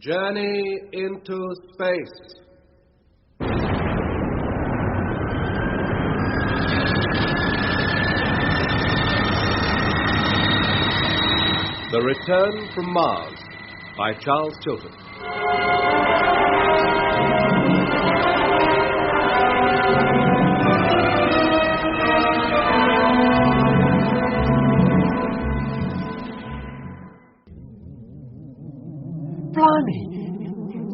Journey into space. The Return from Mars by Charles Chilton. Blimey!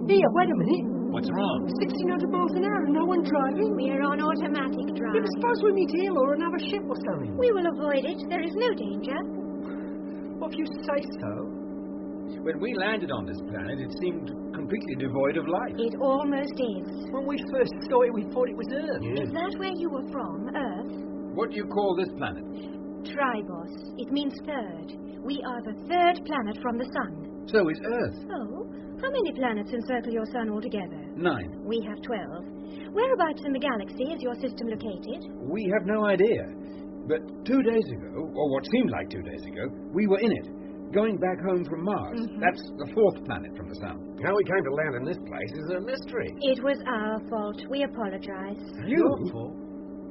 Here, wait a minute. What's wrong? 1600 miles an hour and no one driving? We're on automatic drive. Yeah, but suppose we meet Eel or another ship or something. We will avoid it. There is no danger. Well, if you say so. When we landed on this planet, it seemed completely devoid of life. It almost is. When we first saw it, we thought it was Earth. Yeah. Is that where you were from, Earth? What do you call this planet? Tribos. It means third. We are the third planet from the Sun. So is Earth. Oh? How many planets encircle your Sun altogether? 9. We have 12. Whereabouts in the galaxy is your system located? We have no idea. But 2 days ago, or what seemed like 2 days ago, we were in it, going back home from Mars. Mm-hmm. That's the 4th planet from the Sun. How we came to land in this place is a mystery. It was our fault. We apologize. Your fault?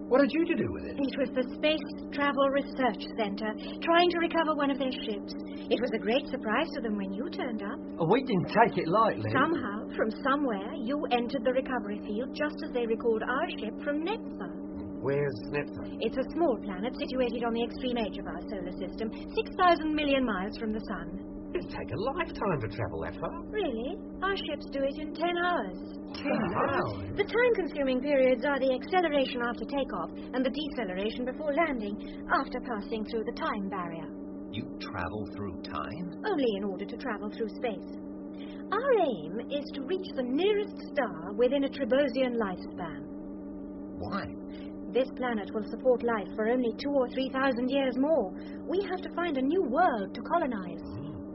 What had you to do with it? It was the Space Travel Research Center trying to recover one of their ships. It was a great surprise to them when you turned up. Oh, we didn't take it lightly. Somehow, from somewhere, you entered the recovery field just as they recalled our ship from Neptha. Where's Neptha? It's a small planet situated on the extreme edge of our solar system, 6,000 million miles from the Sun. It'd take a lifetime to travel that far. Really? Our ships do it in 10 hours. 10 hours? The time-consuming periods are the acceleration after takeoff and the deceleration before landing, after passing through the time barrier. You travel through time? Only in order to travel through space. Our aim is to reach the nearest star within a Tribosian lifespan. Why? This planet will support life for only 2,000 or 3,000 years more. We have to find a new world to colonize.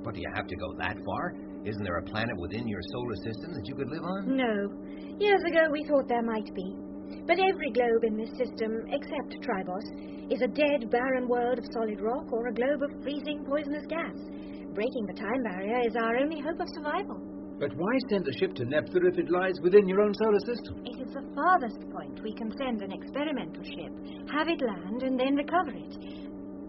But do you have to go that far? Isn't there a planet within your solar system that you could live on? No. Years ago we thought there might be. But every globe in this system, except Tribos, is a dead, barren world of solid rock or a globe of freezing, poisonous gas. Breaking the time barrier is our only hope of survival. But why send a ship to Neptha if it lies within your own solar system? It is the farthest point we can send an experimental ship, have it land, and then recover it.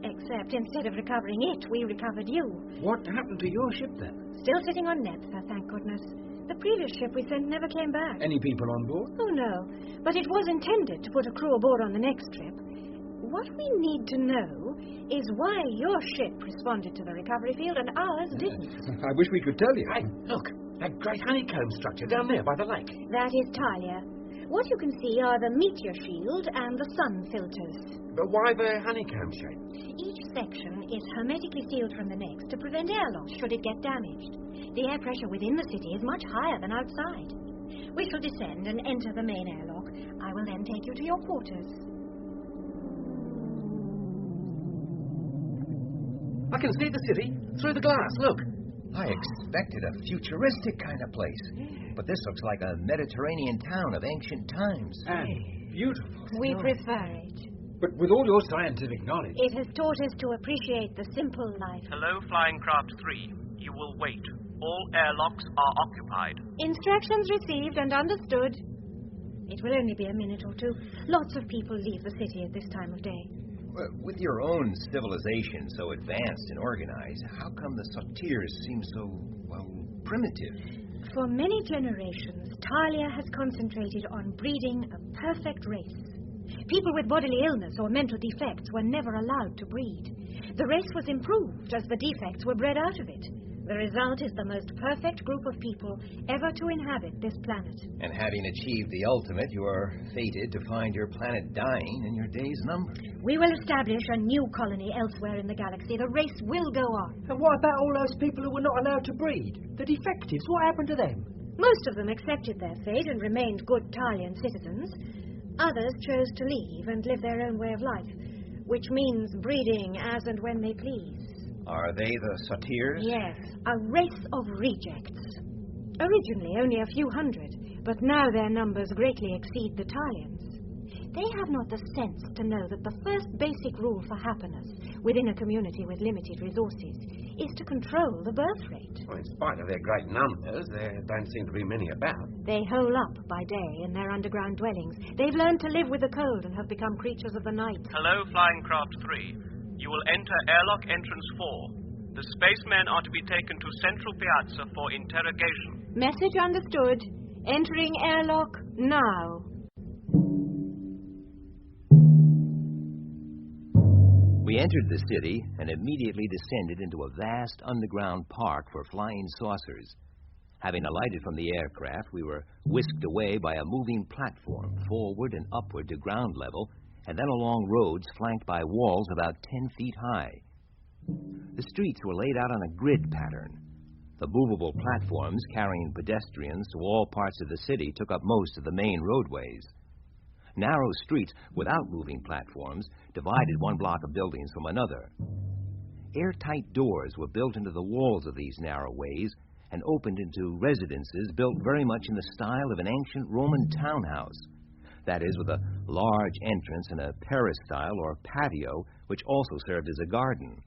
Except instead of recovering it, we recovered you. What happened to your ship then? Still sitting on Neptha, thank goodness. The previous ship we sent never came back. Any people on board? Oh, no. But it was intended to put a crew aboard on the next trip. What we need to know is why your ship responded to the recovery field and ours didn't. I wish we could tell you. Hey, look, that great honeycomb structure down there by the lake. That is Talia. What you can see are the meteor shield and the sun filters. But why the honeycomb shape? Each section is hermetically sealed from the next to prevent air loss should it get damaged. The air pressure within the city is much higher than outside. We shall descend and enter the main airlock. I will then take you to your quarters. I can see the city through the glass, look. I expected a futuristic kind of place. But this looks like a Mediterranean town of ancient times. And beautiful. We prefer it. But with all your scientific knowledge... It has taught us to appreciate the simple life. Hello, Flying Craft 3. You will wait. All airlocks are occupied. Instructions received and understood. It will only be a minute or two. Lots of people leave the city at this time of day. Well, with your own civilization so advanced and organized, how come the Satyrs seem so, well, primitive? For many generations, Talia has concentrated on breeding a perfect race. People with bodily illness or mental defects were never allowed to breed. The race was improved as the defects were bred out of it. The result is the most perfect group of people ever to inhabit this planet. And having achieved the ultimate, you are fated to find your planet dying and your days numbered. We will establish a new colony elsewhere in the galaxy. The race will go on. And what about all those people who were not allowed to breed? The defectives, what happened to them? Most of them accepted their fate and remained good Talian citizens. Others chose to leave and live their own way of life, which means breeding as and when they please. Are they the Satyrs? Yes, a race of rejects. Originally only a few hundred, but now their numbers greatly exceed the Talians. They have not the sense to know that the first basic rule for happiness within a community with limited resources is to control the birth rate. Well, in spite of their great numbers, there don't seem to be many about. They hole up by day in their underground dwellings. They've learned to live with the cold and have become creatures of the night. Hello, Flying Craft 3. You will enter airlock entrance 4. The spacemen are to be taken to Central Piazza for interrogation. Message understood. Entering airlock now. We entered the city and immediately descended into a vast underground park for flying saucers. Having alighted from the aircraft, we were whisked away by a moving platform, forward and upward to ground level, and then along roads flanked by walls about 10 feet high. The streets were laid out on a grid pattern. The movable platforms carrying pedestrians to all parts of the city took up most of the main roadways. Narrow streets without moving platforms divided one block of buildings from another. Airtight doors were built into the walls of these narrow ways and opened into residences built very much in the style of an ancient Roman townhouse. That is, with a large entrance and a peristyle or patio, which also served as a garden.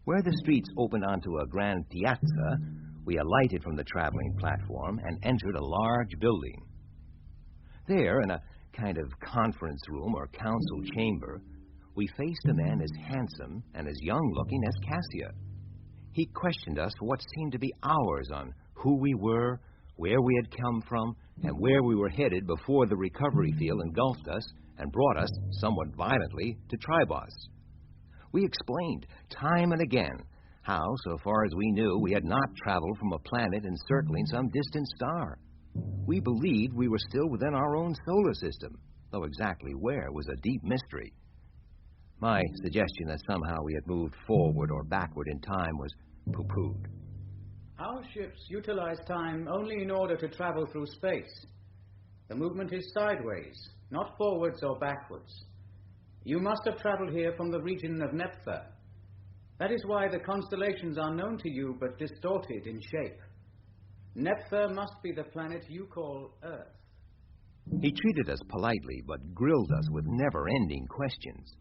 Where the streets opened onto a grand piazza, we alighted from the traveling platform and entered a large building. There, in a kind of conference room or council chamber, we faced a man as handsome and as young-looking as Cassia. He questioned us for what seemed to be hours on who we were, where we had come from, and where we were headed before the recovery field engulfed us and brought us, somewhat violently, to Tribos. We explained time and again how, so far as we knew, we had not traveled from a planet encircling some distant star. We believed we were still within our own solar system, though exactly where was a deep mystery. My suggestion that somehow we had moved forward or backward in time was pooh-poohed. Our ships utilize time only in order to travel through space. The movement is sideways, not forwards or backwards. You must have traveled here from the region of Neptha. That is why the constellations are known to you but distorted in shape. Neptha must be the planet you call Earth. He treated us politely, but grilled us with never-ending questions.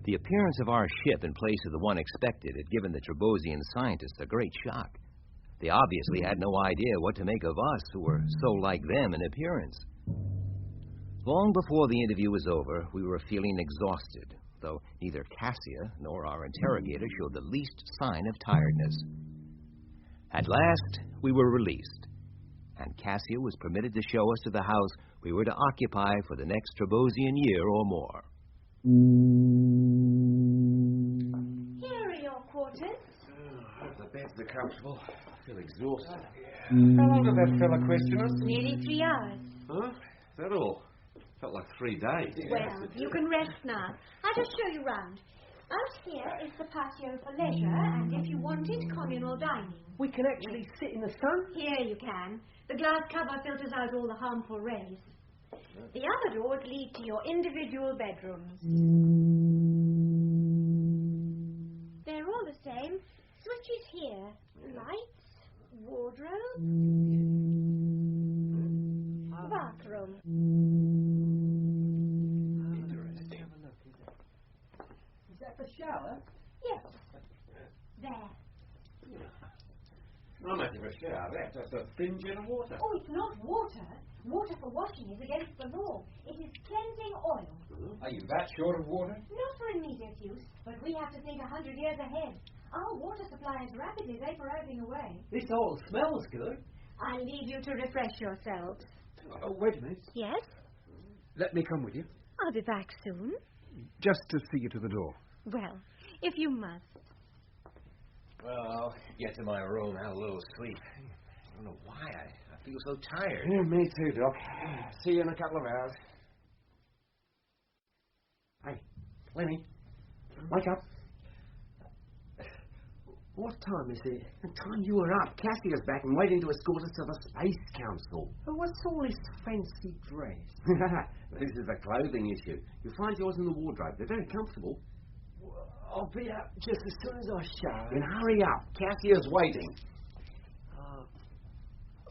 The appearance of our ship in place of the one expected had given the Trebosian scientists a great shock. They obviously had no idea what to make of us, who were so like them in appearance. Long before the interview was over, we were feeling exhausted, though neither Cassia nor our interrogator showed the least sign of tiredness. At last, we were released, and Cassia was permitted to show us to the house we were to occupy for the next Trebosian year or more. Here are your quarters. I hope the beds are comfortable. I feel exhausted. How long did that fella question us? Nearly 3 hours. Huh? Is that all? Felt like 3 days. Well, you can rest now. I'll just show you round. Out here is the patio for leisure, and if you wanted, communal dining. We can actually sit in the sun? Here you can. The glass cover filters out all the harmful rays. The other doors lead to your individual bedrooms. They're all the same. Switches here. Lights, wardrobe, bathroom. Is that the shower? Yes. There. I'm making a shower. That's just a thin jet of water. Oh, it's not water. Water for washing is against the law. It is cleansing oil. Are you that short of water? Not for immediate use, but we have to think 100 years ahead. Our water supply is rapidly vaporizing away. This oil smells good. I'll leave you to refresh yourselves. Oh, wait a minute. Yes? Let me come with you. I'll be back soon. Just to see you to the door. Well, if you must. Well, I'll get to my room, have a little sleep. I don't know why I feel so tired. Yeah, me too, Doc. See you in a couple of hours. Hey, Lenny, wake up. What time is it? The time you were up. Cassia's back and waiting to escort us to the Space Council. What's all this fancy dress? This is a clothing issue. You'll find yours in the wardrobe. They're very comfortable. I'll be up just as soon as I shower. Then hurry up. Cassia's waiting.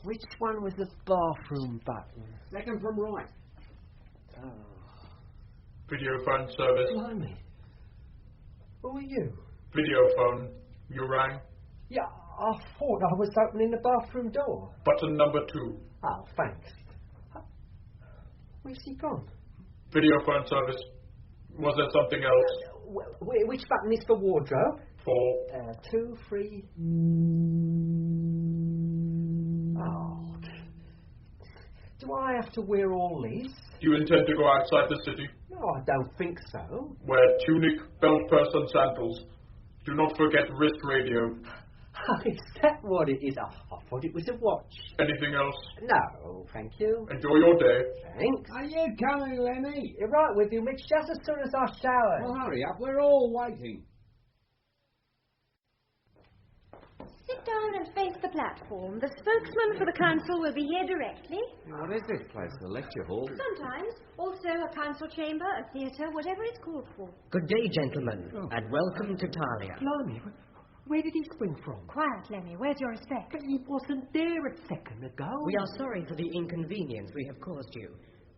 Which one was the bathroom button? Second from right. Video phone service. Blimey. Who are you? Video phone. You rang? Yeah, I thought I was opening the bathroom door. Button number 2. Oh, thanks. Where's he gone? Video phone service. Was there something else? Which button is for wardrobe? 4. 2, 3... Oh. Do I have to wear all these? Do you intend to go outside the city? No, I don't think so. Wear tunic, belt purse and sandals. Do not forget wrist radio. Oh, is that what it is? I thought it was a watch. Anything else? No, thank you. Enjoy your day. Thanks. Are you coming, Lemmy? You're right with you, Mitch, just as soon as I shower. Well, hurry up. We're all waiting. Sit down and face the platform. The spokesman for the council will be here directly. What is this place? The lecture hall? Sometimes. Also a council chamber, a theatre, whatever it's called for. Good day, gentlemen, and welcome to Talia. Blimey, where did he spring from? Quiet, Lemmy. Where's your respect? But he wasn't there a second ago. We are sorry for the inconvenience we have caused you.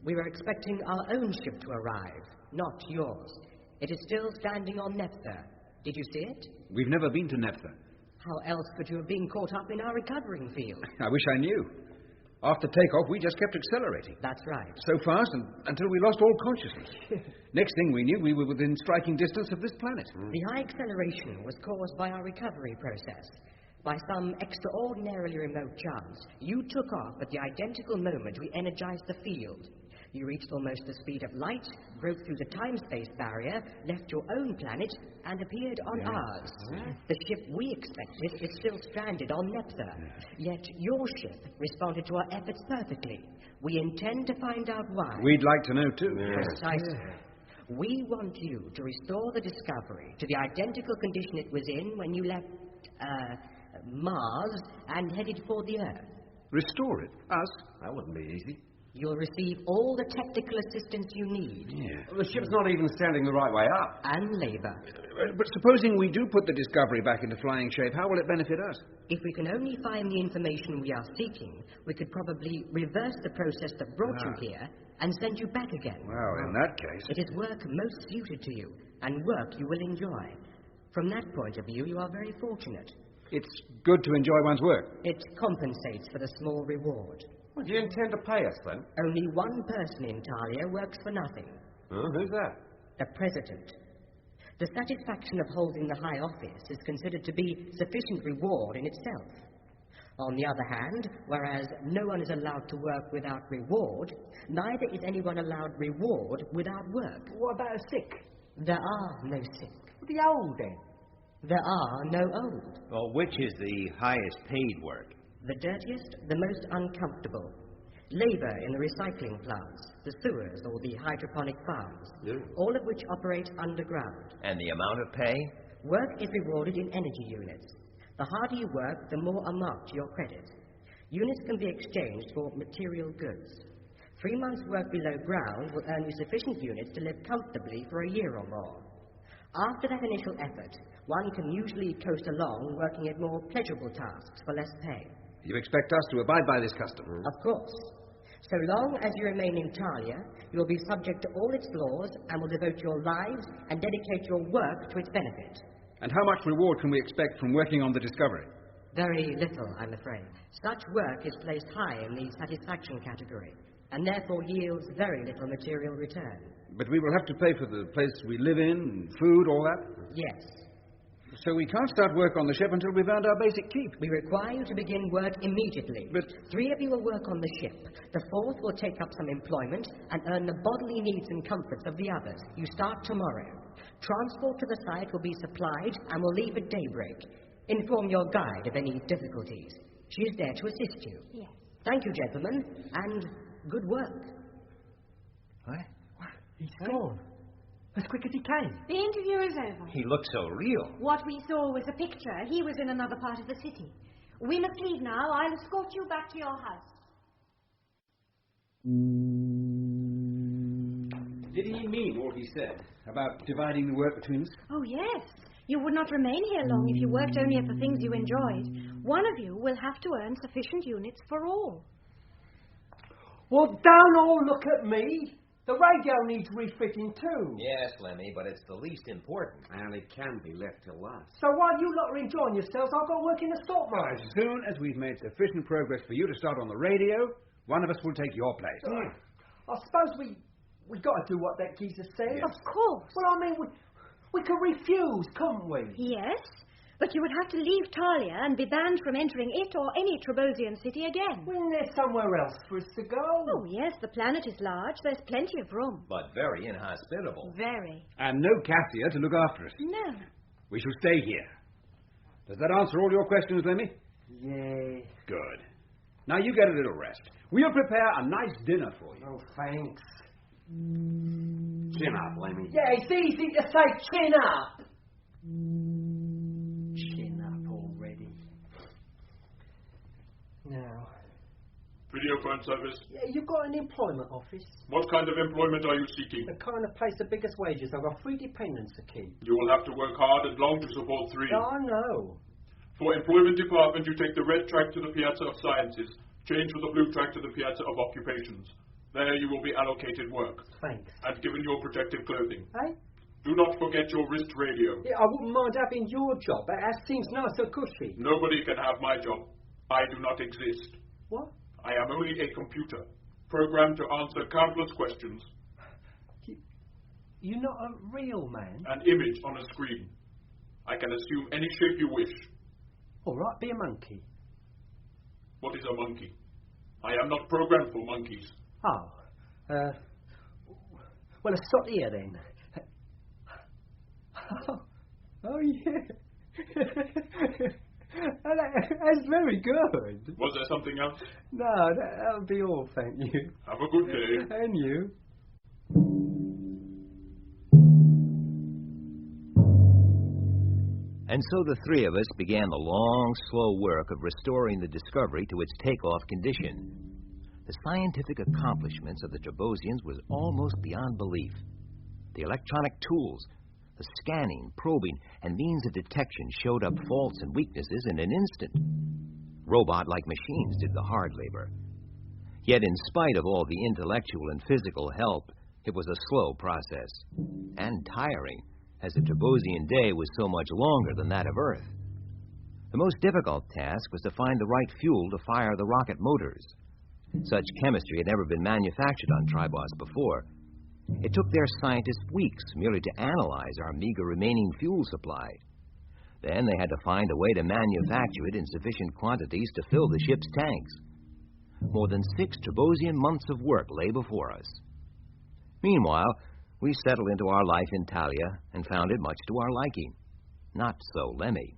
We were expecting our own ship to arrive, not yours. It is still standing on Nephthah. Did you see it? We've never been to Nephthah. How else could you have been caught up in our recovering field? I wish I knew. After takeoff, we just kept accelerating. That's right. So fast until we lost all consciousness. Next thing we knew, we were within striking distance of this planet. The high acceleration was caused by our recovery process. By some extraordinarily remote chance, you took off at the identical moment we energized the field. You reached almost the speed of light, broke through the time-space barrier, left your own planet, and appeared on ours. The ship we expected is still stranded on Nephthah. Yet your ship responded to our efforts perfectly. We intend to find out why. We'd like to know, too. Precisely. We want you to restore the Discovery to the identical condition it was in when you left, Mars and headed for the Earth. Restore it? Us? That wouldn't be easy. You'll receive all the technical assistance you need. Well, the ship's not even standing the right way up. And labour. But supposing we do put the Discovery back into flying shape, how will it benefit us? If we can only find the information we are seeking, we could probably reverse the process that brought you here and send you back again. Well, in that case... It is work most suited to you, and work you will enjoy. From that point of view, you are very fortunate. It's good to enjoy one's work. It compensates for the small reward. Well, do you intend to pay us, then? Only one person in Talia works for nothing. Who's that? The President. The satisfaction of holding the high office is considered to be sufficient reward in itself. On the other hand, whereas no one is allowed to work without reward, neither is anyone allowed reward without work. What about the sick? There are no sick. The old, then? There are no old. Well, which is the highest paid work? The dirtiest, the most uncomfortable. Labour in the recycling plants, the sewers, or the hydroponic farms, all of which operate underground. And the amount of pay? Work is rewarded in energy units. The harder you work, the more are marked to your credit. Units can be exchanged for material goods. 3 months' work below ground will earn you sufficient units to live comfortably for a year or more. After that initial effort, one can usually coast along working at more pleasurable tasks for less pay. You expect us to abide by this custom? Of course. So long as you remain in Talia, you will be subject to all its laws and will devote your lives and dedicate your work to its benefit. And how much reward can we expect from working on the Discovery? Very little, I'm afraid. Such work is placed high in the satisfaction category, and therefore yields very little material return. But we will have to pay for the place we live in, food, all that? Yes. So we can't start work on the ship until we've earned our basic keep. We require you to begin work immediately. But 3 of you will work on the ship. The 4th will take up some employment and earn the bodily needs and comforts of the others. You start tomorrow. Transport to the site will be supplied and will leave at daybreak. Inform your guide of any difficulties. She is there to assist you. Yes. Thank you, gentlemen, and good work. What? He's gone. As quick as he came. The interview is over. He looks so real. What we saw was a picture. He was in another part of the city. We must leave now. I'll escort you back to your house. Did he mean what he said about dividing the work between us? Oh, yes. You would not remain here long if you worked only at the things you enjoyed. One of you will have to earn sufficient units for all. Well, don't all look at me. The radio needs refitting too. Yes, Lemmy, but it's the least important. And it can be left till last. So while you lot are enjoying yourselves, I've got to work in the stock market. As soon as we've made sufficient progress for you to start on the radio, one of us will take your place. I suppose we got to do what that geezer says. Of course. Well, I mean, we could refuse, couldn't we? Yes, but you would have to leave Talia and be banned from entering it or any Trebosian city again. Well, isn't there somewhere else for us to go? Oh, yes, the planet is large. There's plenty of room. But very inhospitable. Very. And no Cassia to look after us. No. We shall stay here. Does that answer all your questions, Lemmy? Yeah. Good. Now you get a little rest. We'll prepare a nice dinner for you. Oh, thanks. Chin up, Lemmy. Yeah, it's easy to say chin up. Chin up already. Now. Videophone service. Yeah, you've got an employment office. What kind of employment are you seeking? The kind of place the biggest wages. I've got 3 dependents to keep. You will have to work hard and long to support 3. Oh, I know. For employment department, you take the red track to the Piazza of Sciences. Change for the blue track to the Piazza of Occupations. There you will be allocated work. Thanks. And given your protective clothing. Eh? Do not forget your wrist radio. Yeah, I wouldn't mind having your job. That seems nice and cushy. Nobody can have my job. I do not exist. What? I am only a computer, programmed to answer countless questions. You're not a real man? An image on a screen. I can assume any shape you wish. All right, be a monkey. What is a monkey? I am not programmed for monkeys. Oh, well, let's stop here then. Oh yeah. That's very good. Was there something else? No, that'll be all, thank you. Have a good day. And you. And so the 3 of us began the long, slow work of restoring the Discovery to its takeoff condition. The scientific accomplishments of the Trebosians was almost beyond belief. The electronic tools, the scanning, probing, and means of detection showed up faults and weaknesses in an instant. Robot-like machines did the hard labor. Yet in spite of all the intellectual and physical help, it was a slow process, and tiring, as the Trebosian day was so much longer than that of Earth. The most difficult task was to find the right fuel to fire the rocket motors. Such chemistry had never been manufactured on Tribos before. It took their scientists weeks merely to analyze our meager remaining fuel supply. Then they had to find a way to manufacture it in sufficient quantities to fill the ship's tanks. More than 6 Trebosian months of work lay before us. Meanwhile, we settled into our life in Talia and found it much to our liking. Not so Lemmy.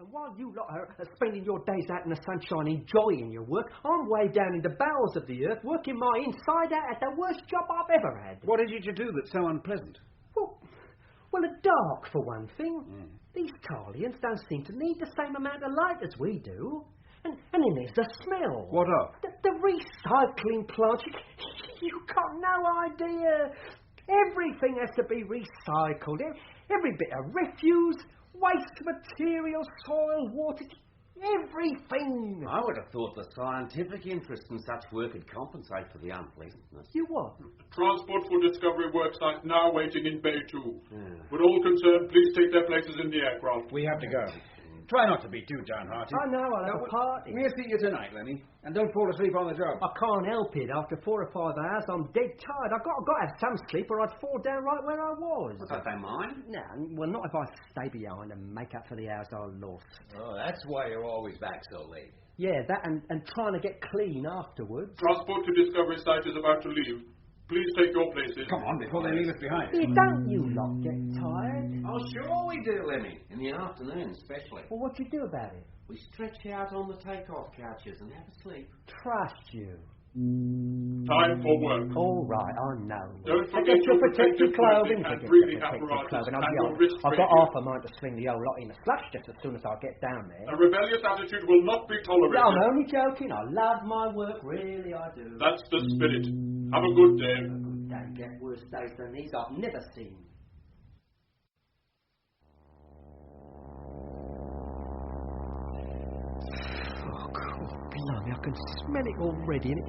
And while you lot are spending your days out in the sunshine enjoying your work, I'm way down in the bowels of the earth working my inside out at the worst job I've ever had. What did you do that's so unpleasant? Well, the dark, for one thing. These Talians don't seem to need the same amount of light as we do. And then there's the smell. What of? The recycling plant. You got no idea. Everything has to be recycled. Every bit of refuse, waste material, soil, water, everything. I would have thought the scientific interest in such work would compensate for the unpleasantness. You what? Transport for Discovery worksite now waiting in Bay 2. Would all concerned please take their places in the aircraft? We have to go. Try not to be too downhearted. I know, I'll have a party. We'll see you tonight, Lemmy. And don't fall asleep on the job. I can't help it. After 4 or 5 hours, I'm dead tired. I've got to have some sleep or I'd fall down right where I was. Don't they mind? No, well, not if I stay behind and make up for the hours I lost. Oh, that's why you're always back so late. Yeah, that and trying to get clean afterwards. Transport to Discovery site is about to leave. Please take your places. Come on, before they leave us behind. Yeah, don't you lot get tired? Oh, sure we do, Lemmy. In the afternoon, especially. Well, what do you do about it? We stretch out on the takeoff couches and have a sleep. Trust you. Time for work. All right, I know. Don't forget your protective clothing and breathing apparatus and your wrist I've got radio. half a mind to sling the old lot in the slush just as soon as I get down there. A rebellious attitude will not be tolerated. No, I'm only joking. I love my work, really I do. That's the spirit. Have a good day. Don't get worse days than these I've never seen. Oh, cool Blimey, I can smell it already, and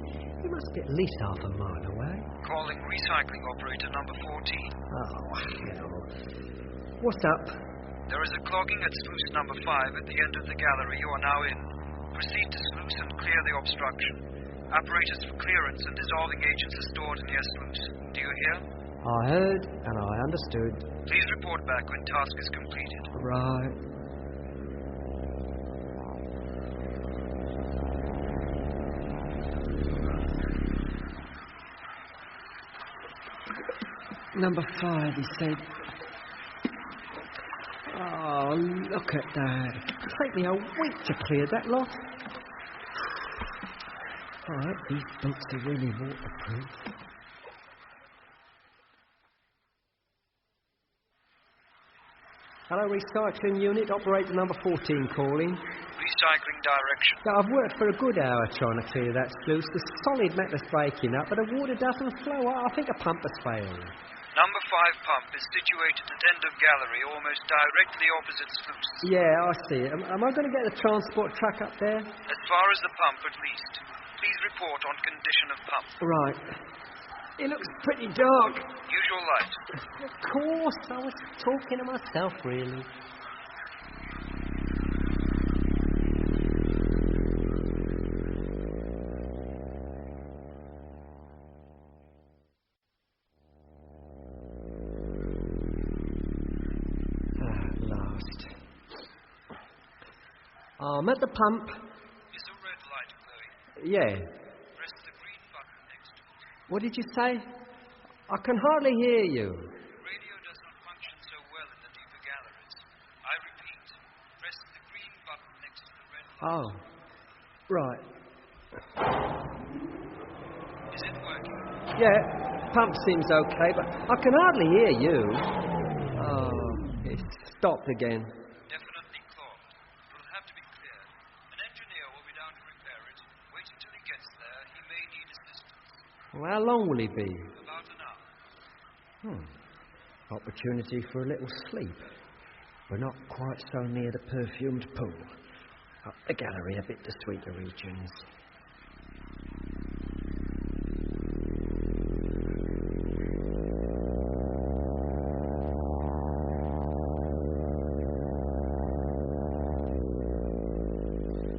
it must be at least half a mile away. Calling recycling operator number 14. Oh, hell. What's up? There is a clogging at sluice number 5 at the end of the gallery you are now in. Proceed to sluice and clear the obstruction. Apparatus for clearance and dissolving agents are stored near sluice. Do you hear? I heard, and I understood. Please report back when task is completed. Right. Number 5, he said. Oh, look at that. It'll take me a week to clear that lot. I hope these boots are really waterproof. Hello, recycling unit, operator number 14 calling. Recycling direction. Now, I've worked for a good hour trying to clear that sluice. The solid metal's breaking up, but the water doesn't flow. I think a pump has failed. Number 5 pump is situated at end of gallery, almost directly opposite sluice. Yeah, I see it. Am I going to get the transport truck up there? As far as the pump, at least. Please report on condition of pump. Right. It looks pretty dark. Use your light. Of course, I was talking to myself, really. At last. I'm at the pump. Is a red light glowing? Yeah. Press the green button next to it. What did you say? I can hardly hear you. Radio does not function so well in the deeper galleries. I repeat, press the green button next to the red light. Oh, right. Is it working? Yeah, pump seems okay, but I can hardly hear you. Oh, it's stopped again. Definitely clogged. It will have to be cleared. An engineer will be down to repair it. Wait until he gets there. He may need assistance. Well, how long will he be? About an hour. Opportunity for a little sleep. We're not quite so near the perfumed pool. Up the gallery, a bit the sweeter regions.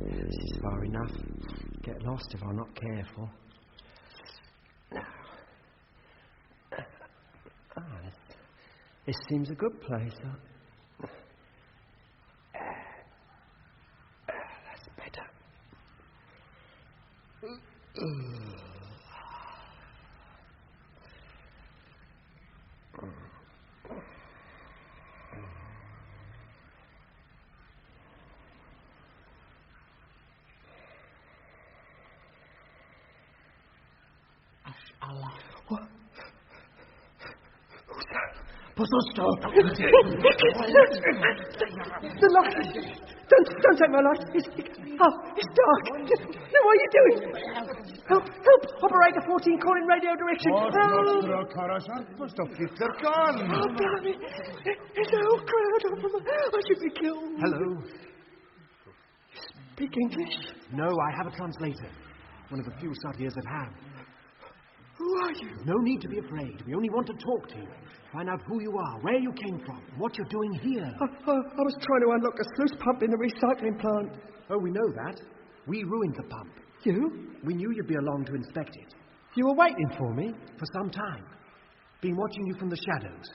This is far enough. Get lost if I'm not careful. This seems a good place, huh? That's better. Allah. What? Who's that? The light! Don't take my light! It's dark! No, what are you doing? Help! Operator 14 calling radio direction! Help! Oh, blimey! It's a whole crowd of them! I should be killed! Hello? Speak English? No, I have a translator. One of the few Satyrs that have. Who are you? No need to be afraid. We only want to talk to you. Find out who you are, where you came from, what you're doing here. I was trying to unlock a sluice pump in the recycling plant. Oh, we know that. We ruined the pump. You? We knew you'd be along to inspect it. You were waiting for me? For some time. Been watching you from the shadows.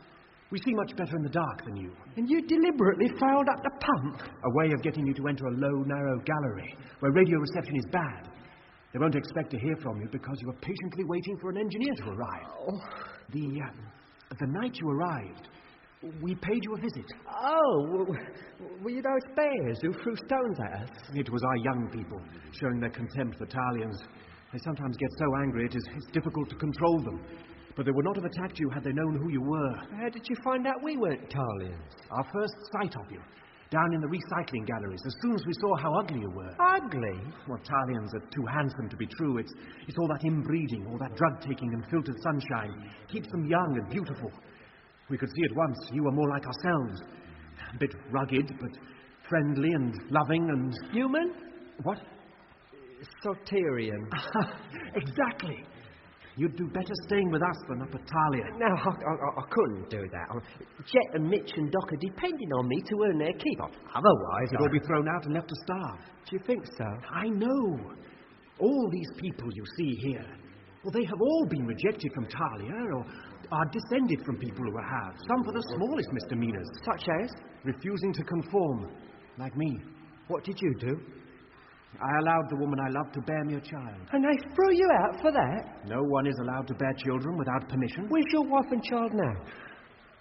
We see much better in the dark than you. And you deliberately fouled up the pump? A way of getting you to enter a low, narrow gallery where radio reception is bad. They won't expect to hear from you because you were patiently waiting for an engineer to arrive. Oh. The night you arrived, we paid you a visit. Oh, were you those bears who threw stones at us? It was our young people showing their contempt for Talians. They sometimes get so angry it's difficult to control them. But they would not have attacked you had they known who you were. How did you find out we weren't Talians? Our first sight of you. Down in the recycling galleries, as soon as we saw how ugly you were. Ugly? Well, Talians are too handsome to be true. It's all that inbreeding, all that drug-taking and filtered sunshine. Keeps them young and beautiful. We could see at once you were more like ourselves. A bit rugged, but friendly and loving and... Human? What? Soterian. Exactly. You'd do better staying with us than up at Talia. No, I couldn't do that. Jet and Mitch and Doc are depending on me to earn their keep. Otherwise, They'd all be thrown out and left to starve. Do you think so? I know. All these people you see here, well, they have all been rejected from Talia or are descended from people who have. Some for the smallest misdemeanors. Such as? Refusing to conform, like me. What did you do? I allowed the woman I loved to bear me a child. And they threw you out for that? No one is allowed to bear children without permission. Where's your wife and child now?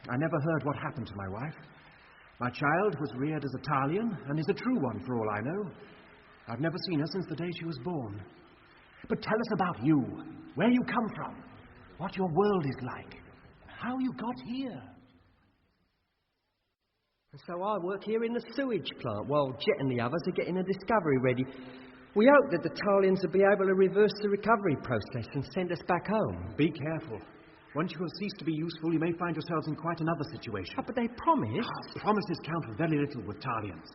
I never heard what happened to my wife. My child was reared as a Talian and is a true one for all I know. I've never seen her since the day she was born. But tell us about you, where you come from, what your world is like, how you got here. And so I work here in the sewage plant while Jet and the others are getting a discovery ready. We hope that the Talians will be able to reverse the recovery process and send us back home. Be careful. Once you have ceased to be useful, you may find yourselves in quite another situation. Oh, but they promised. Promises count for very little with Talians.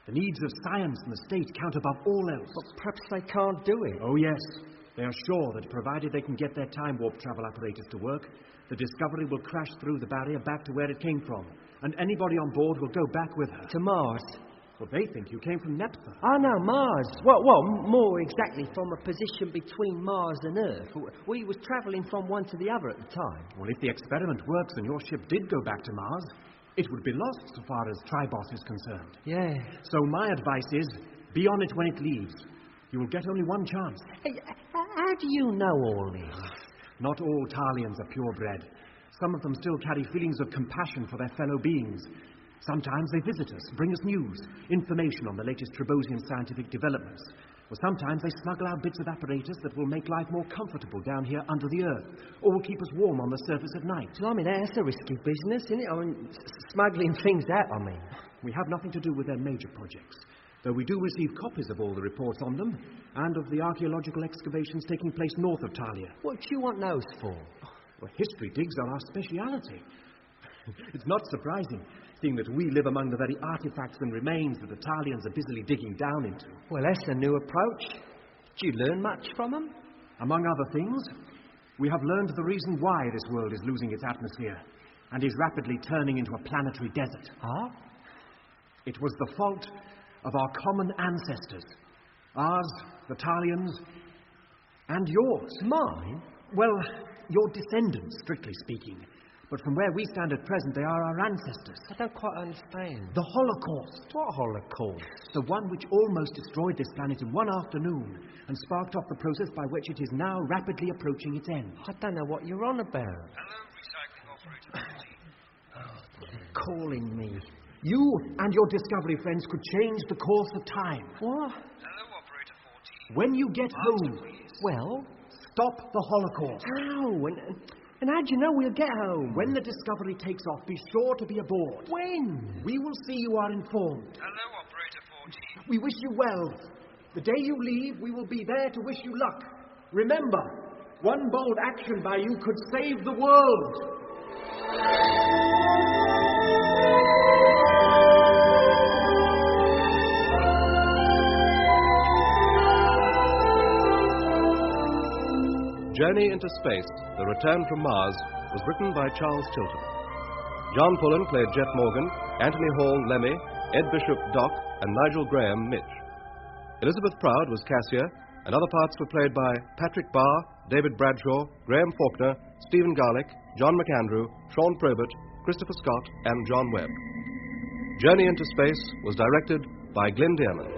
The needs of science and the state count above all else. But perhaps they can't do it. Oh, yes. They are sure that provided they can get their time warp travel apparatus to work, the Discovery will crash through the barrier back to where it came from, and anybody on board will go back with her. To Mars? Well, they think you came from Neptune. Ah, no, Mars. Well, more exactly from a position between Mars and Earth. We was travelling from one to the other at the time. Well, if the experiment works and your ship did go back to Mars, it would be lost so far as Tribos is concerned. Yeah. So my advice is, be on it when it leaves. You will get only one chance. Hey, how do you know all this? Not all Talians are purebred. Some of them still carry feelings of compassion for their fellow beings. Sometimes they visit us, bring us news, information on the latest Trebosian scientific developments. Or sometimes they smuggle out bits of apparatus that will make life more comfortable down here under the earth, or will keep us warm on the surface at night. Well, I mean, that's a risky business, isn't it? I mean, smuggling things out, I mean. We have nothing to do with their major projects, though we do receive copies of all the reports on them, and of the archaeological excavations taking place north of Talia. What do you want those for? Well, history digs are our speciality. It's not surprising, seeing that we live among the very artifacts and remains that the Talians are busily digging down into. Well, that's a new approach. Did you learn much from them? Among other things, we have learned the reason why this world is losing its atmosphere and is rapidly turning into a planetary desert. Ah? It was the fault of our common ancestors. Ours, the Talians, and yours. Mine? Well, your descendants, strictly speaking. But from where we stand at present, they are our ancestors. I don't quite understand. The Holocaust. What Holocaust? The one which almost destroyed this planet in one afternoon and sparked off the process by which it is now rapidly approaching its end. I don't know what you're on about. Hello, recycling operator 40. They're calling me. You and your Discovery friends could change the course of time. What? Hello, operator 14. When you get home, well, stop the Holocaust. How? And how do you know we'll get home? When the Discovery takes off, be sure to be aboard. When? We will see you are informed. Hello, operator 14. We wish you well. The day you leave, we will be there to wish you luck. Remember, one bold action by you could save the world. Journey into Space, The Return from Mars, was written by Charles Chilton. John Pullen played Jeff Morgan, Anthony Hall Lemmy, Ed Bishop Doc, and Nigel Graham Mitch. Elizabeth Proud was Cassia, and other parts were played by Patrick Barr, David Bradshaw, Graham Faulkner, Stephen Garlick, John McAndrew, Sean Probert, Christopher Scott, and John Webb. Journey into Space was directed by Glyn Dearman.